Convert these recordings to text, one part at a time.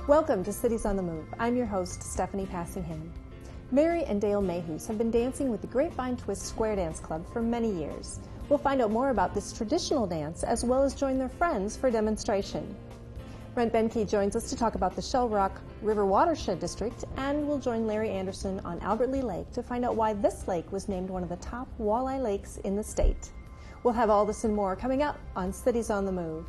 Welcome to Cities on the Move. I'm your host, Stephanie Passingham. Mary and Dale Mayhews have been dancing with the Grapevine Twist Square Dance Club for many years. We'll find out more about this traditional dance as well as join their friends for a demonstration. Brent Benke joins us to talk about the Shellrock River Watershed District, and we'll join Larry Anderson on Lea Lake to find out why this lake was named one of the top walleye lakes in the state. We'll have all this and more coming up on Cities on the Move.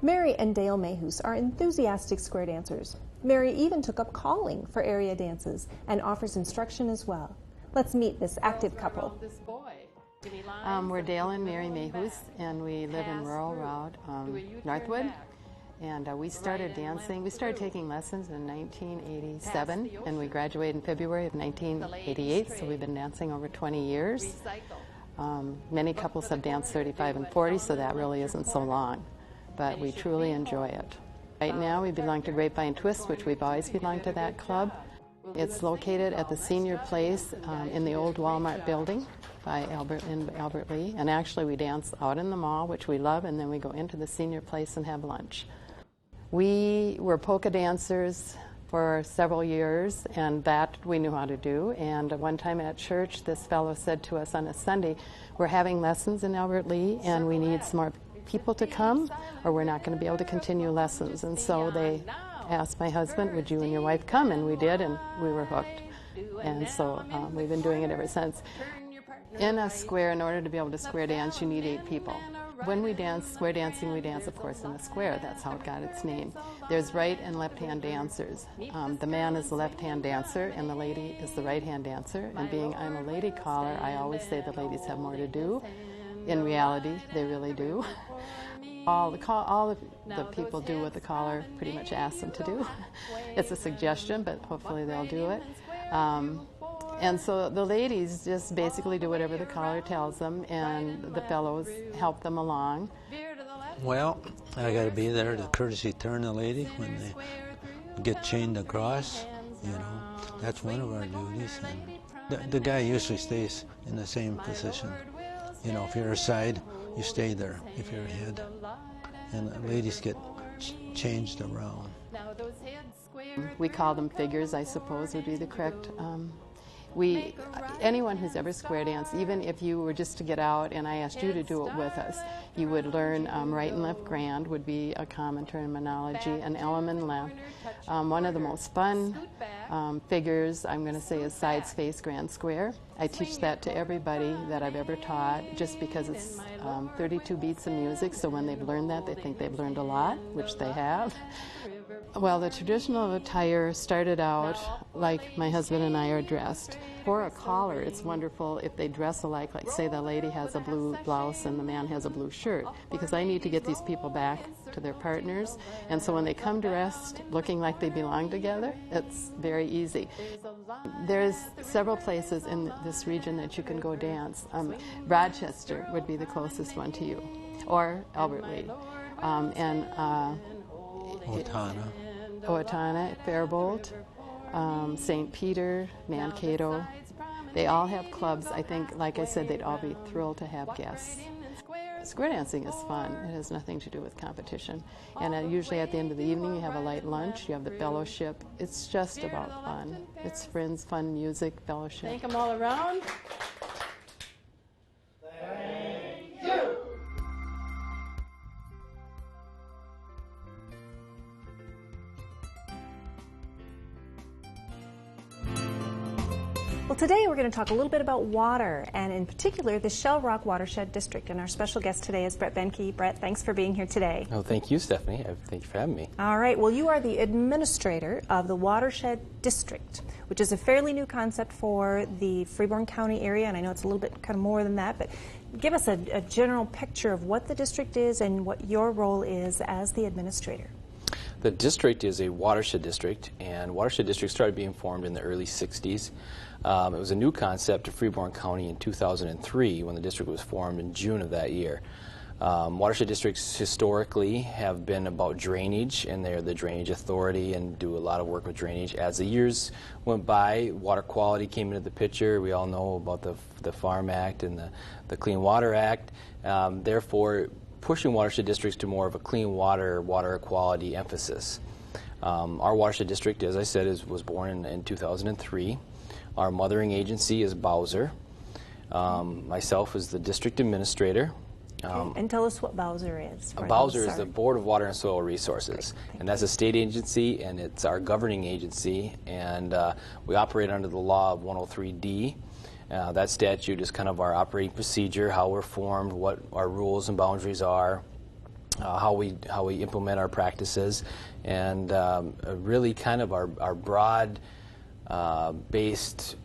Mary and Dale Mayhews are enthusiastic square dancers. Mary even took up calling for area dances and offers instruction as well. Let's meet this active couple. We're Dale and Mary Mayhews, and we live in rural Route, Northwood. And we started dancing. We started taking lessons in 1987, and we graduated in February of 1988, so we've been dancing over 20 years. Many couples have danced 35 and 40, so that really isn't so long. But we truly enjoy it. Right now we belong to Grapevine Twist, which we've always belonged to that club. It's located at the senior place in the old Walmart building by Albert Lea. And actually we dance out in the mall, which we love, and then we go into the senior place and have lunch. We were polka dancers for several years, and that we knew how to do. And one time at church, this fellow said to us on a Sunday, "We're having lessons in Albert Lea, and we need some more people to come, or we're not going to be able to continue lessons." And so they asked my husband, "Would you and your wife come?" And we did, and we were hooked. And so we've been doing it ever since. In a square, in order to be able to square dance, you need 8 people. When we dance square dancing, we dance, of course, in a square. That's how it got its name. There's right and left-hand dancers. The man is the left-hand dancer, and the lady is the right-hand dancer. And being I'm a lady caller, I always say the ladies have more to do. In reality, they really do. All the people do what the caller pretty much asks them to do. It's a suggestion, but hopefully they'll do it. And so the ladies just basically do whatever the caller tells them, and the fellows help them along. Well, I got to be there to courtesy turn the lady when they get chained across. You know, that's one of our duties. And the guy usually stays in the same position. You know, if you're a side, you stay there. If you're a head, and the ladies get changed around. We call them figures, I suppose would be the correct. Anyone who's ever square danced, even if you were just to get out and I asked you to do it with us, you would learn right and left grand would be a common terminology, an element left. One of the most fun figures, I'm going to say, is side space grand square. I teach that to everybody that I've ever taught just because it's 32 beats of music, so when they've learned that, they think they've learned a lot, which they have. Well, the traditional attire started out like my husband and I are dressed. For a caller, it's wonderful if they dress alike, like say the lady has a blue blouse and the man has a blue shirt, because I need to get these people back to their partners. And so when they come dressed looking like they belong together, it's very easy. There's several places in this region that you can go dance. Rochester would be the closest one to you, or Albert Lea. Owatonna, Faribault, St. Peter, Mankato. They all have clubs. I think, like I said, they'd all be thrilled to have guests. Square dancing is fun. It has nothing to do with competition. And usually at the end of the evening you have a light lunch, you have the fellowship. It's just about fun. It's friends, fun, music, fellowship. Thank them all around. Thank you. Well, today we're going to talk a little bit about water, and in particular the Shellrock Watershed District. And our special guest today is Brent Benke. Brent, thanks for being here today. Oh, thank you, Stephanie. Thank you for having me. All right. Well, you are the administrator of the Watershed District, which is a fairly new concept for the Freeborn County area, and I know it's a little bit kind of more than that, but give us a general picture of what the district is and what your role is as the administrator. The district is a watershed district, and watershed districts started being formed in the early 60s. It was a new concept to Freeborn County in 2003 when the district was formed in June of that year. Watershed districts historically have been about drainage, and they're the drainage authority and do a lot of work with drainage. As the years went by, water quality came into the picture. We all know about the Farm Act and the Clean Water Act. Therefore, pushing watershed districts to more of a clean water quality emphasis. Our watershed district, as I said, was born in 2003. Our mothering agency is Bowser. Myself is the district administrator. Okay. And tell us what Bowser is. Bowser is the Board of Water and Soil Resources, and that's a state agency, and it's our governing agency, and we operate under the law of 103D. That statute is kind of our operating procedure, how we're formed, what our rules and boundaries are, how we implement our practices, and really kind of our broad based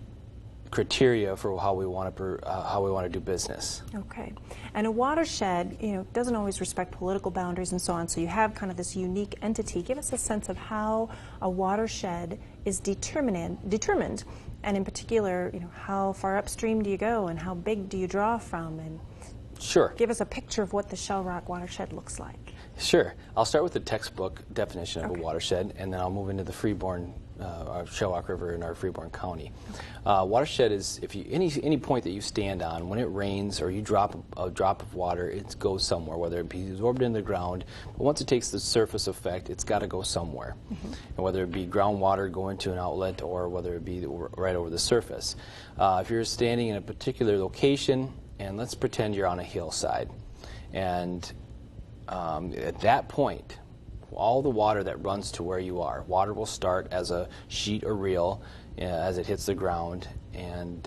criteria for how we want to do business. Okay, and a watershed, doesn't always respect political boundaries and so on. So you have kind of this unique entity. Give us a sense of how a watershed is determined, and in particular, how far upstream do you go, and how big do you draw from, and sure. Give us a picture of what the Shellrock Watershed looks like. Sure. I'll start with the textbook definition of a watershed, and then I'll move into the Freeborn, Shellrock River in our Freeborn County. Watershed is any point that you stand on, when it rains or you drop a drop of water, it goes somewhere, whether it be absorbed in the ground. But once it takes the surface effect, it's got to go somewhere. And whether it be groundwater going to an outlet or whether it be right over the surface. If you're standing in a particular location, and let's pretend you're on a hillside, and at that point, all the water that runs to where you are, water will start as a sheet or reel as it hits the ground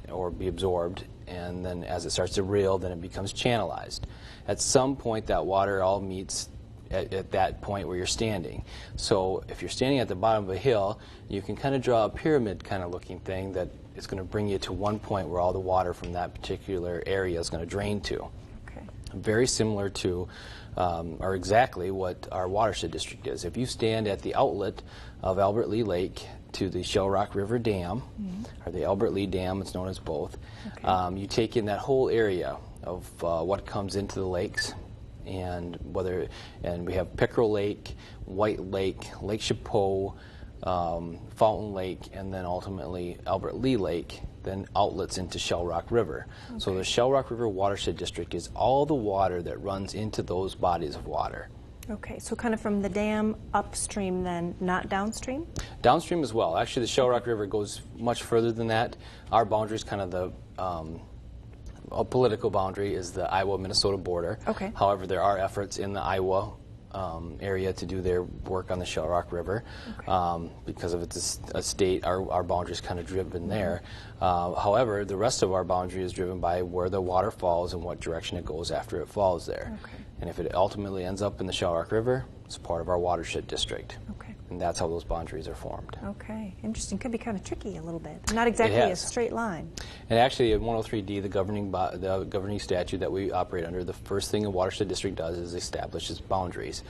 or be absorbed, and then as it starts to reel, then it becomes channelized. At some point, that water all meets at that point where you're standing. So if you're standing at the bottom of a hill, you can kind of draw a pyramid kind of looking thing that is going to bring you to one point where all the water from that particular area is going to drain to. Okay. Very similar to or exactly what our watershed district is. If you stand at the outlet of Lea Lake to the Shellrock River Dam, or the Albert Lea Dam, it's known as both, you take in that whole area of what comes into the lakes, and we have Pickerel Lake, White Lake, Lake Chapeau, Fountain Lake, and then ultimately Albert Lea Lake, then outlets into Shellrock River. Okay. So the Shellrock River Watershed District is all the water that runs into those bodies of water. Okay, so kind of from the dam upstream then, not downstream? Downstream as well. Actually, the Shellrock River goes much further than that. Our boundary is kind of the a political boundary is the Iowa-Minnesota border. Okay. However, there are efforts in the Iowa area to do their work on the Shellrock River. Okay. Because of it's a state, our boundary is kind of driven there. However, the rest of our boundary is driven by where the water falls and what direction it goes after it falls there. Okay. And if it ultimately ends up in the Shellrock River, it's part of our watershed district. Okay. And that's how those boundaries are formed. Okay, interesting. Could be kind of tricky a little bit. Not exactly a straight line. And actually, at 103D, the governing statute that we operate under, the first thing a watershed district does is establishes boundaries.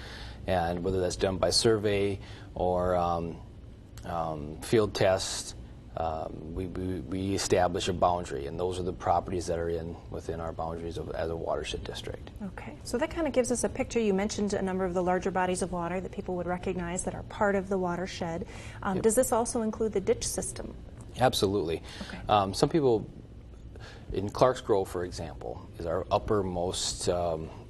And whether that's done by survey or field tests, we establish a boundary, and those are the properties that are within our boundaries as a watershed district. Okay, so that kind of gives us a picture. You mentioned a number of the larger bodies of water that people would recognize that are part of the watershed. Yep. Does this also include the ditch system? Absolutely. Okay. Some people, in Clark's Grove, for example, is our uppermost,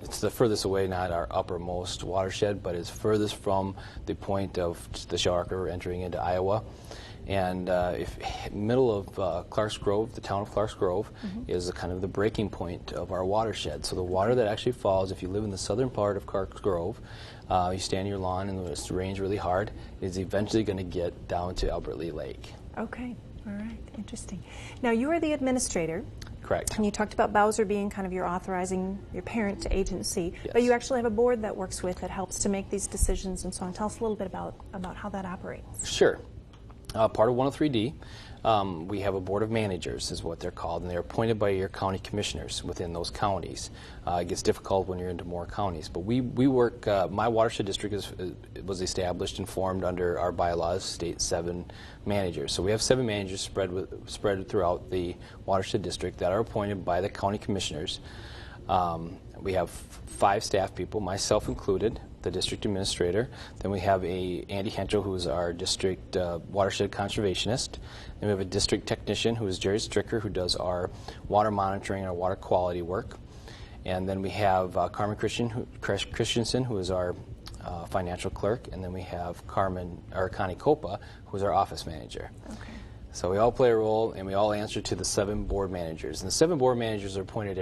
it's the furthest away, not our uppermost watershed, but is furthest from the point of the Shellrock River entering into Iowa. And middle of Clark's Grove, the town of Clark's Grove, is kind of the breaking point of our watershed. So the water that actually falls, if you live in the southern part of Clark's Grove, you stand in your lawn and it rains really hard, is eventually going to get down to Albert Lea Lake. Okay, all right, interesting. Now you are the administrator. Correct. And you talked about Bowser being kind of your parent agency, yes. But you actually have a board that works with that helps to make these decisions and so on. Tell us a little bit about how that operates. Sure. Part of 103D, we have a board of managers, is what they're called, and they're appointed by your county commissioners within those counties. It gets difficult when you're into more counties, but we work. My watershed district was established and formed under our bylaws, state 7 managers. So we have 7 managers spread throughout the watershed district that are appointed by the county commissioners. We have 5 staff people, myself included, the district administrator. Then we have Andy Henschel, who is our district watershed conservationist. Then we have a district technician, who is Jerry Stricker, who does our water monitoring and our water quality work. And then we have Carmen Christensen, who is our financial clerk. And then we have Connie Copa, who is our office manager. Okay. So we all play a role, and we all answer to the 7 board managers. And the 7 board managers are appointed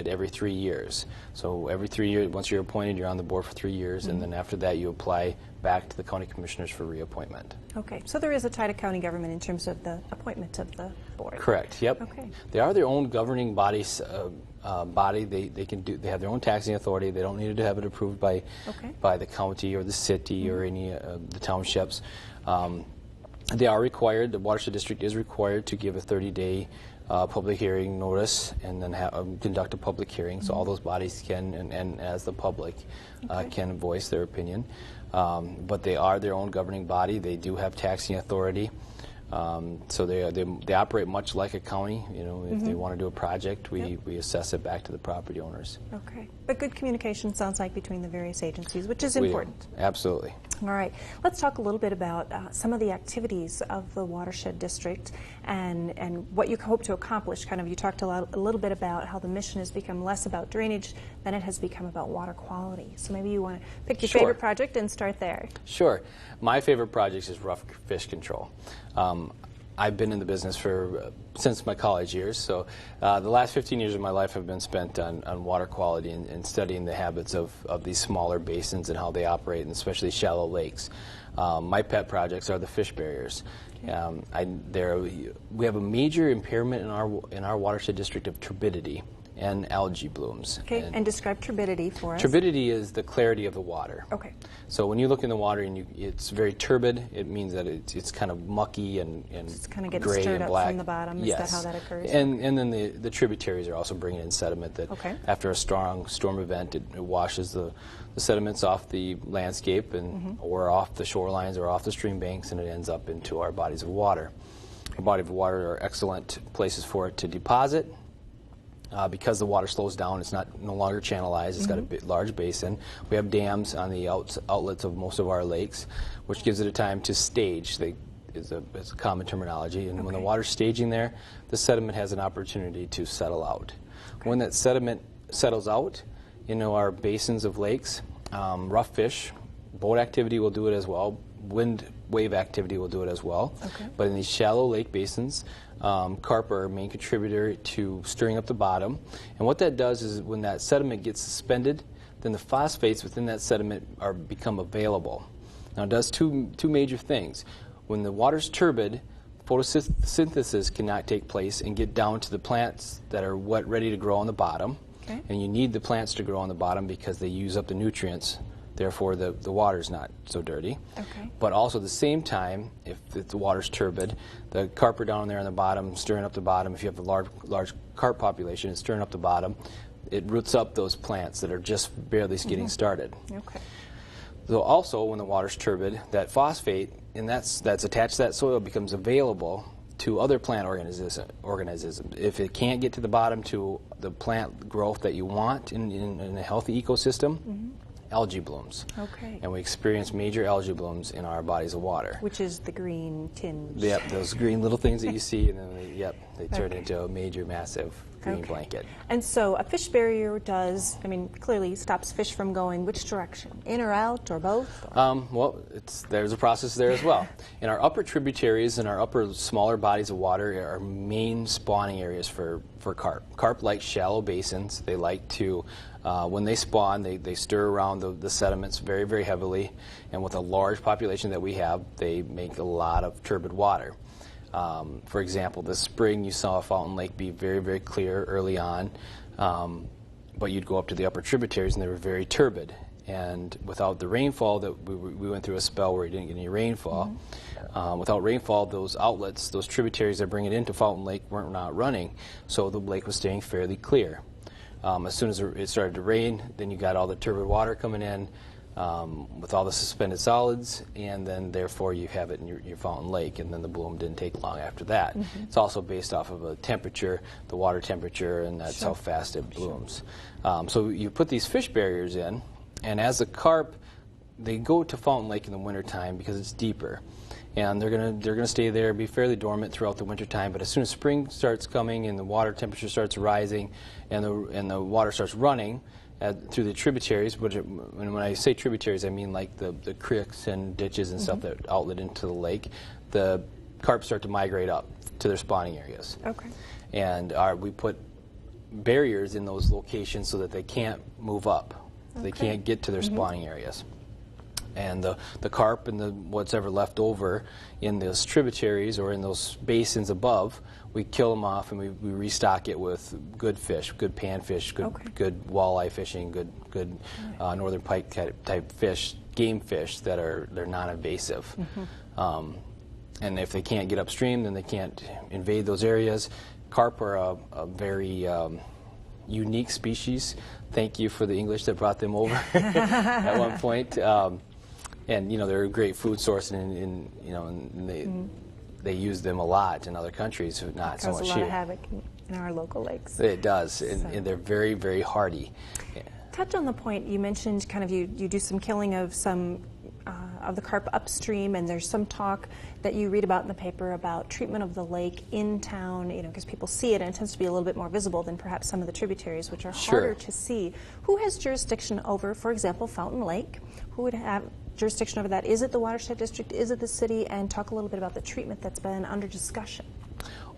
every 3 years. So every 3 years, once you're appointed, you're on the board for 3 years, and then after that, you apply back to the county commissioners for reappointment. Okay, so there is a tie to county government in terms of the appointment of the board. Correct. Yep. Okay. They are their own governing bodies. They have their own taxing authority. They don't need to have it approved by the county or the city or any the townships. They are required, the watershed district is required to give a 30-day public hearing notice and then conduct a public hearing, so all those bodies can, and as the public, can voice their opinion. But they are their own governing body. They do have taxing authority. So they operate much like a county. You know, if they want to do a project, we assess it back to the property owners. Okay. But good communication sounds like between the various agencies, which is important. Absolutely. All right. Let's talk a little bit about some of the activities of the watershed district and what you hope to accomplish. Kind of, you talked a little bit about how the mission has become less about drainage than it has become about water quality. So maybe you want to pick your favorite project and start there. Sure. My favorite project is rough fish control. I've been in the business since my college years, so the last 15 years of my life have been spent on water quality and studying the habits of these smaller basins and how they operate, and especially shallow lakes. My pet projects are the fish barriers. We have a major impairment in our watershed district of turbidity and algae blooms. Okay, and describe turbidity for us. Turbidity is the clarity of the water. Okay. So when you look in the water and it's very turbid, it means that it's kind of mucky and it's kind of getting gray stirred and up black. from the bottom. Yes. Is that how that occurs? And then the tributaries are also bringing in sediment that after a strong storm event, it washes the sediments off the landscape and or off the shorelines or off the stream banks, and it ends up into our bodies of water. Our bodies of water are excellent places for it to deposit. Because the water slows down, it's no longer channelized. It's got a large basin. We have dams on the outlets of most of our lakes, which gives it a time to stage. Is a common terminology. And when the water's staging there, the sediment has an opportunity to settle out. When that sediment settles out in our basins of lakes, rough fish, boat activity will do it as well. Wind wave activity will do it as well. But in these shallow lake basins, carp are a main contributor to stirring up the bottom. And what that does is when that sediment gets suspended, then the phosphates within that sediment become available. Now it does two major things. When the water's turbid, photosynthesis cannot take place and get down to the plants that are ready to grow on the bottom. And you need the plants to grow on the bottom because they use up the nutrients. Therefore, the water's not so dirty. But also at the same time, if the water's turbid, the carp are down there on the bottom, stirring up the bottom. If you have a large carp population, it's stirring up the bottom. It roots up those plants that are just barely getting started. So also, when the water's turbid, that phosphate that's attached to that soil becomes available to other plant organisms. If it can't get to the bottom to the plant growth that you want in a healthy ecosystem, algae blooms. And we experience major algae blooms in our bodies of water. Which is the green tinge. Yep, those green little things that you see, and then they turn into a major, massive green blanket. And so a fish barrier clearly stops fish from going which direction? In or out or both? Well, there's a process there as well. In our upper tributaries and our upper smaller bodies of water are main spawning areas for carp. Carp like shallow basins. They like to, when they spawn, they stir around the sediments very, very heavily. And with a large population that we have, they make a lot of turbid water. For example, this spring you saw Fountain Lake be very, very clear early on, but you'd go up to the upper tributaries and they were very turbid. and without the rainfall that we went through a spell where we didn't get any rainfall. Without rainfall, those outlets, those tributaries that bring it into Fountain Lake weren't not running, so the lake was staying fairly clear. As soon as it started to rain, then you got all the turbid water coming in with all the suspended solids, and then therefore you have it in your Fountain Lake, and then the bloom didn't take long after that. It's also based off of a temperature, the water temperature, and that's how fast it blooms. So you put these fish barriers in, and as the carp, they go to Fountain Lake in the wintertime because it's deeper. And they're gonna stay there, be fairly dormant throughout the wintertime. But as soon as spring starts coming and the water temperature starts rising, and the water starts running through the tributaries, and when I say tributaries, I mean like the creeks and ditches and stuff that outlet into the lake. The carp start to migrate up to their spawning areas. Okay. And we put barriers in those locations so that they can't move up. They can't get to their spawning areas. And the carp and what's ever left over in those tributaries or in those basins above, we kill them off and we restock it with good fish, good panfish, good walleye fishing, good northern pike type fish, game fish they're non-invasive. And if they can't get upstream, then they can't invade those areas. Carp are a very unique species. Thank you for the English that brought them over at one point. And they're a great food source, and they use them a lot in other countries, not so much here. It causes a lot of havoc in our local lakes. It does, and they're very, very hardy. Touch on the point you mentioned. Kind of you do some killing of some of the carp upstream, and there's some talk that you read about in the paper about treatment of the lake in town. Because people see it, and it tends to be a little bit more visible than perhaps some of the tributaries, which are harder to see. Who has jurisdiction over, for example, Fountain Lake? Who would have jurisdiction over that? Is it the Watershed District? Is it the city? And talk a little bit about the treatment that's been under discussion.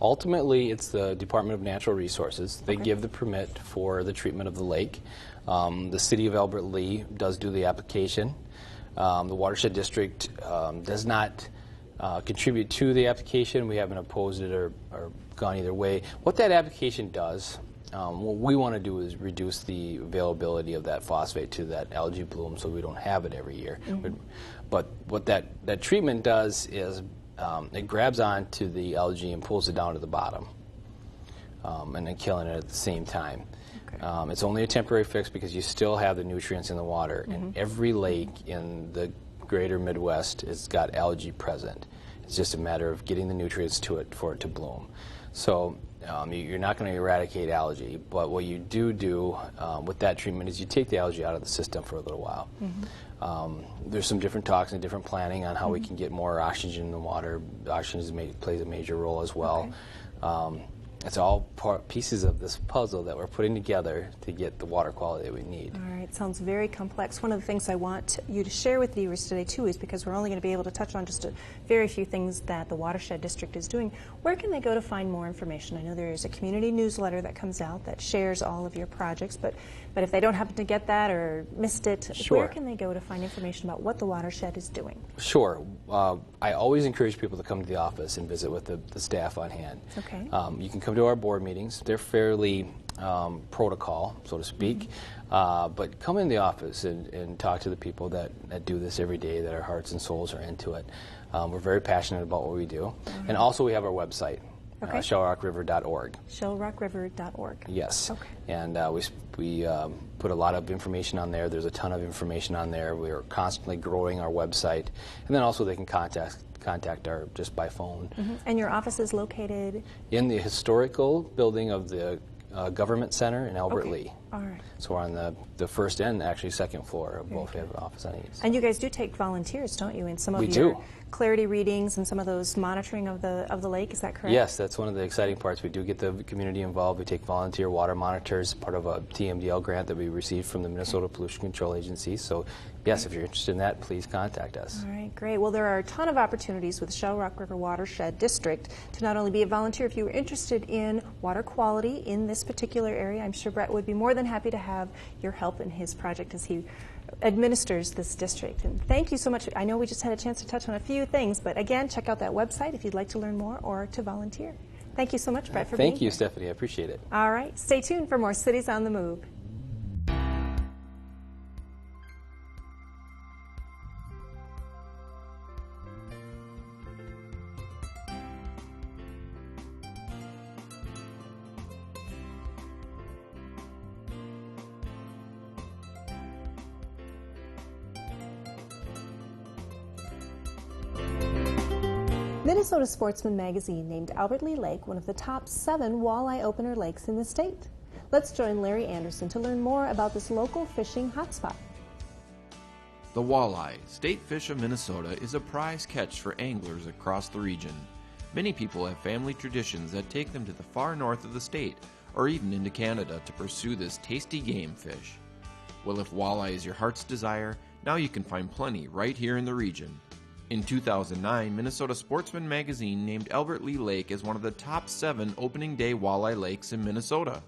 Ultimately, it's the Department of Natural Resources. They give the permit for the treatment of the lake. The city of Albert Lea does do the application. The Watershed District does not contribute to the application. We haven't opposed it or gone either way. What that application does, what we want to do is reduce the availability of that phosphate to that algae bloom so we don't have it every year. But what that treatment does is it grabs onto the algae and pulls it down to the bottom, and then killing it at the same time. It's only a temporary fix because you still have the nutrients in the water, and every lake in the greater Midwest has got algae present. It's just a matter of getting the nutrients to it for it to bloom. So you're not going to eradicate algae, but what you do with that treatment is you take the algae out of the system for a little while. There's some different talks and different planning on how we can get more oxygen in the water. Oxygen plays a major role as well. It's all pieces of this puzzle that we're putting together to get the water quality that we need. All right, sounds very complex. One of the things I want you to share with viewers today, too, is because we're only going to be able to touch on just a very few things that the Watershed District is doing. Where can they go to find more information? I know there is a community newsletter that comes out that shares all of your projects, but if they don't happen to get that or missed it, where can they go to find information about what the Watershed is doing? Sure. I always encourage people to come to the office and visit with the staff on hand. You can come to our board meetings. They're fairly protocol, so to speak, but come in the office and talk to the people that do this every day, that our hearts and souls are into it. We're very passionate about what we do. And also we have our website, shellrockriver.org. Shellrockriver.org. Yes. And we put a lot of information on there. There's a ton of information on there. We are constantly growing our website. And then also they can contact our just by phone. And your office is located? In the historical building of the Government Center in Albert Lea. All right. So we're on the first and actually second floor of both. We have an office on each. And you guys do take volunteers, don't you, in some of your clarity readings and some of those monitoring of the lake, is that correct? Yes, that's one of the exciting parts. We do get the community involved. We take volunteer water monitors, part of a TMDL grant that we received from the Minnesota Pollution Control Agency. So yes, if you're interested in that, please contact us. All right, great. Well, there are a ton of opportunities with Shellrock River Watershed District to not only be a volunteer. If you were interested in water quality in this particular area, I'm sure Brett would be more than happy to have your help in his project as he administers this district. And thank you so much. I know we just had a chance to touch on a few things, but again, check out that website if you'd like to learn more or to volunteer. Thank you so much, Brett, for being here. Thank you, Stephanie. I appreciate it. All right. Stay tuned for more Cities on the Move. Minnesota Sportsman magazine named Albert Lea Lake one of the top 7 walleye opener lakes in the state. Let's join Larry Anderson to learn more about this local fishing hotspot. The walleye, state fish of Minnesota, is a prize catch for anglers across the region. Many people have family traditions that take them to the far north of the state, or even into Canada, to pursue this tasty game fish. Well, if walleye is your heart's desire, now you can find plenty right here in the region. In 2009, Minnesota Sportsman magazine named Albert Lea Lake as one of the top 7 opening day walleye lakes in Minnesota.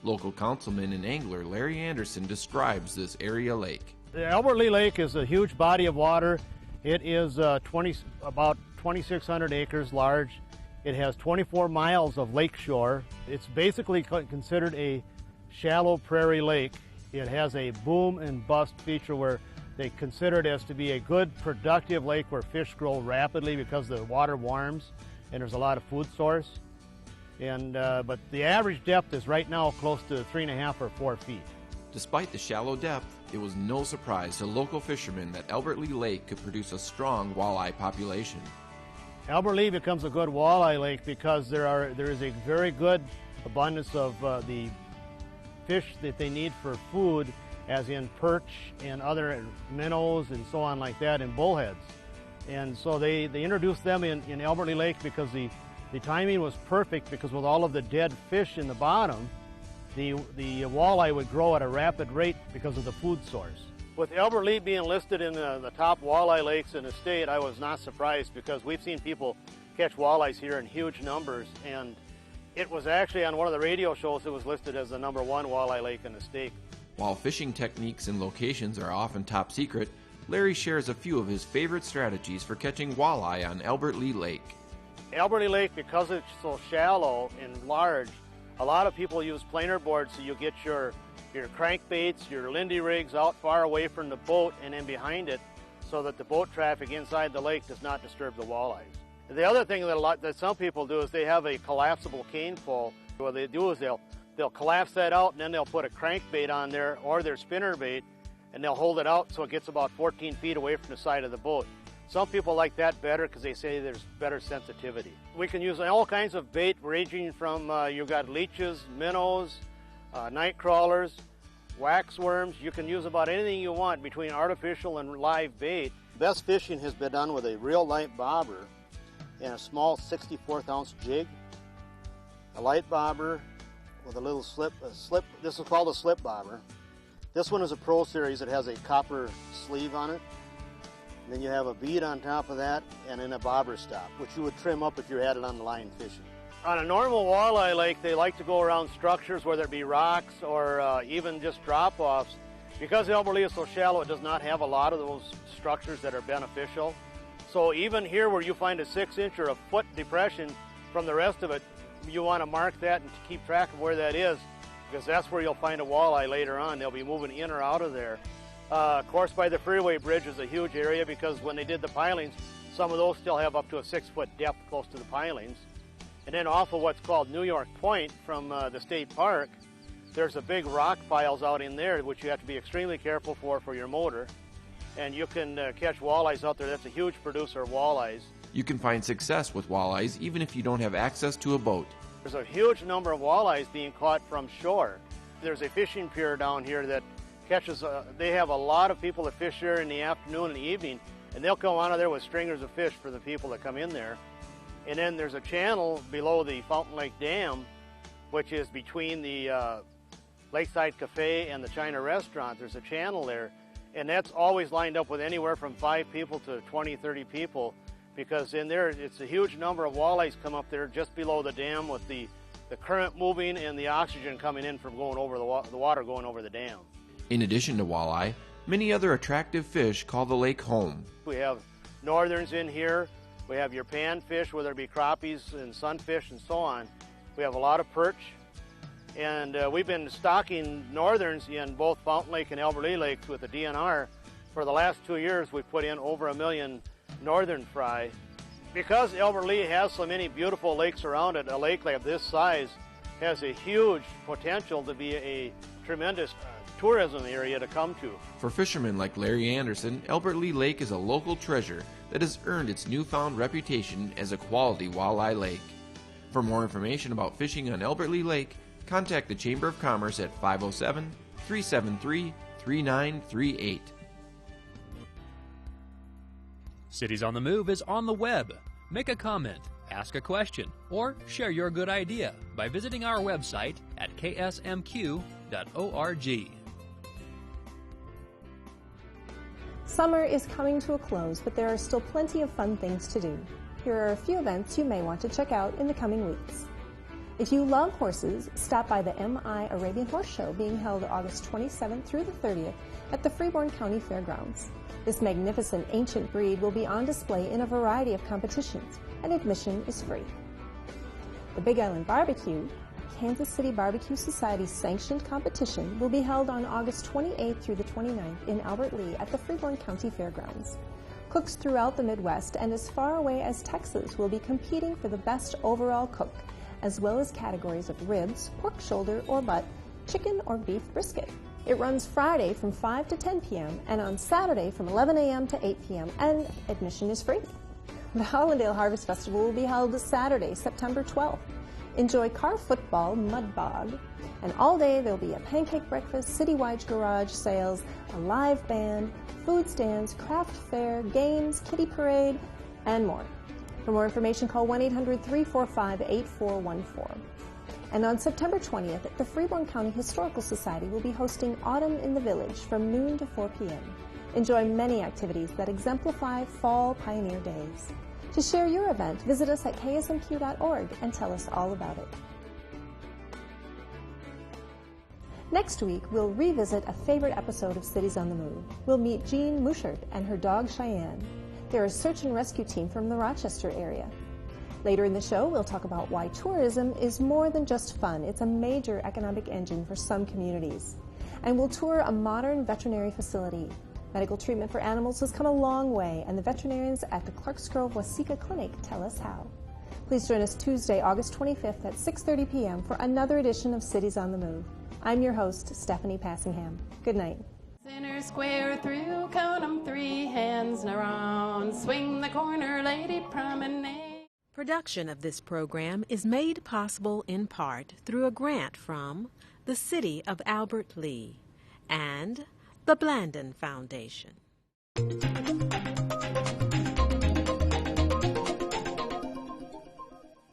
Local councilman and angler Larry Anderson describes this area lake. The Albert Lea Lake is a huge body of water. It is about 2,600 acres large. It has 24 miles of lake shore. It's basically considered a shallow prairie lake. It has a boom and bust feature where they consider it as to be a good productive lake where fish grow rapidly because the water warms and there's a lot of food source. But the average depth is right now close to 3.5 or 4 feet. Despite the shallow depth, it was no surprise to local fishermen that Albert Lea Lake could produce a strong walleye population. Albert Lea becomes a good walleye lake because there is a very good abundance of the fish that they need for food, as in perch and other minnows and so on like that, and bullheads. And so they introduced them in Albert Lea Lake because the timing was perfect, because with all of the dead fish in the bottom, the walleye would grow at a rapid rate because of the food source. With Albert Lea being listed in the top walleye lakes in the state, I was not surprised because we've seen people catch walleyes here in huge numbers, and it was actually on one of the radio shows it was listed as the #1 walleye lake in the state. While fishing techniques and locations are often top secret, Larry shares a few of his favorite strategies for catching walleye on Albert Lea Lake. Albert Lea Lake, because it's so shallow and large, a lot of people use planer boards, so you get your crankbaits, your Lindy rigs out far away from the boat and in behind it, so that the boat traffic inside the lake does not disturb the walleyes. The other thing that some people do is they have a collapsible cane pole. What they do is they'll collapse that out, and then they'll put a crankbait on there or their spinner bait, and they'll hold it out so it gets about 14 feet away from the side of the boat. Some people like that better because they say there's better sensitivity. We can use all kinds of bait, ranging from you've got leeches, minnows, night crawlers, waxworms. You can use about anything you want between artificial and live bait. Best fishing has been done with a real light bobber and a small 64th ounce jig, a light bobber with a little slip. This is called a slip bobber. This one is a Pro Series. It has a copper sleeve on it. And then you have a bead on top of that, and then a bobber stop, which you would trim up if you had it on the line fishing. On a normal walleye lake, they like to go around structures, whether it be rocks or even just drop-offs. Because Albert Lea is so shallow, it does not have a lot of those structures that are beneficial. So even here where you find a 6-inch or a foot depression from the rest of it, you want to mark that and keep track of where that is, because that's where you'll find a walleye later on. They'll be moving in or out of there. Of course, by the freeway bridge is a huge area, because when they did the pilings, some of those still have up to a 6-foot depth close to the pilings. And then off of what's called New York Point from the state park, there's a big rock piles out in there, which you have to be extremely careful for your motor. And you can catch walleyes out there. That's a huge producer of walleyes. You can find success with walleyes even if you don't have access to a boat. There's a huge number of walleyes being caught from shore. There's a fishing pier down here that catches, they have a lot of people that fish there in the afternoon and the evening, and they'll come out of there with stringers of fish for the people that come in there. And then there's a channel below the Fountain Lake Dam, which is between the Lakeside Cafe and the China restaurant. There's a channel there, and that's always lined up with anywhere from 5 people to 20, 30 people, because in there it's a huge number of walleyes come up there just below the dam with the current moving and the oxygen coming in from going over the water going over the dam. In addition to walleye, many other attractive fish call the lake home. We have northerns in here. We have your panfish, whether it be crappies and sunfish and so on. We have a lot of perch. And we've been stocking northerns in both Fountain Lake and Albert Lea Lakes with the DNR. For the last 2 years, we've put in over 1 million northern fry. Because Albert Lea has so many beautiful lakes around it, a lake like this size has a huge potential to be a tremendous tourism area to come to. For fishermen like Larry Anderson, Albert Lea Lake is a local treasure that has earned its newfound reputation as a quality walleye lake. For more information about fishing on Albert Lea Lake, contact the Chamber of Commerce at 507-373-3938. Cities on the Move is on the web. Make a comment, ask a question, or share your good idea by visiting our website at ksmq.org. Summer is coming to a close, but there are still plenty of fun things to do. Here are a few events you may want to check out in the coming weeks. If you love horses, stop by the MI Arabian Horse Show being held August 27th through the 30th at the Freeborn County Fairgrounds. This magnificent ancient breed will be on display in a variety of competitions, and admission is free. The Big Island Barbecue, a Kansas City Barbecue Society sanctioned competition, will be held on August 28th through the 29th in Albert Lea at the Freeborn County Fairgrounds. Cooks throughout the Midwest and as far away as Texas will be competing for the best overall cook, as well as categories of ribs, pork shoulder or butt, chicken or beef brisket. It runs Friday from 5 to 10 p.m. and on Saturday from 11 a.m. to 8 p.m. and admission is free. The Hollandale Harvest Festival will be held this Saturday, September 12th. Enjoy car football, mud bog, and all day there'll be a pancake breakfast, citywide garage sales, a live band, food stands, craft fair, games, kiddie parade, and more. For more information, call 1-800-345-8414. And on September 20th, the Freeborn County Historical Society will be hosting Autumn in the Village from noon to 4 p.m. Enjoy many activities that exemplify Fall Pioneer Days. To share your event, visit us at ksmq.org and tell us all about it. Next week, we'll revisit a favorite episode of Cities on the Move. We'll meet Jean Mouchard and her dog Cheyenne. They're a search and rescue team from the Rochester area. Later in the show, we'll talk about why tourism is more than just fun. It's a major economic engine for some communities. And we'll tour a modern veterinary facility. Medical treatment for animals has come a long way, and the veterinarians at the Clarks Grove Waseca Clinic tell us how. Please join us Tuesday, August 25th at 6:30 p.m. for another edition of Cities on the Move. I'm your host, Stephanie Passingham. Good night. Center square through, count 'em 3 hands and around, swing the corner, lady promenade. Production of this program is made possible in part through a grant from the City of Albert Lea and the Blandon Foundation.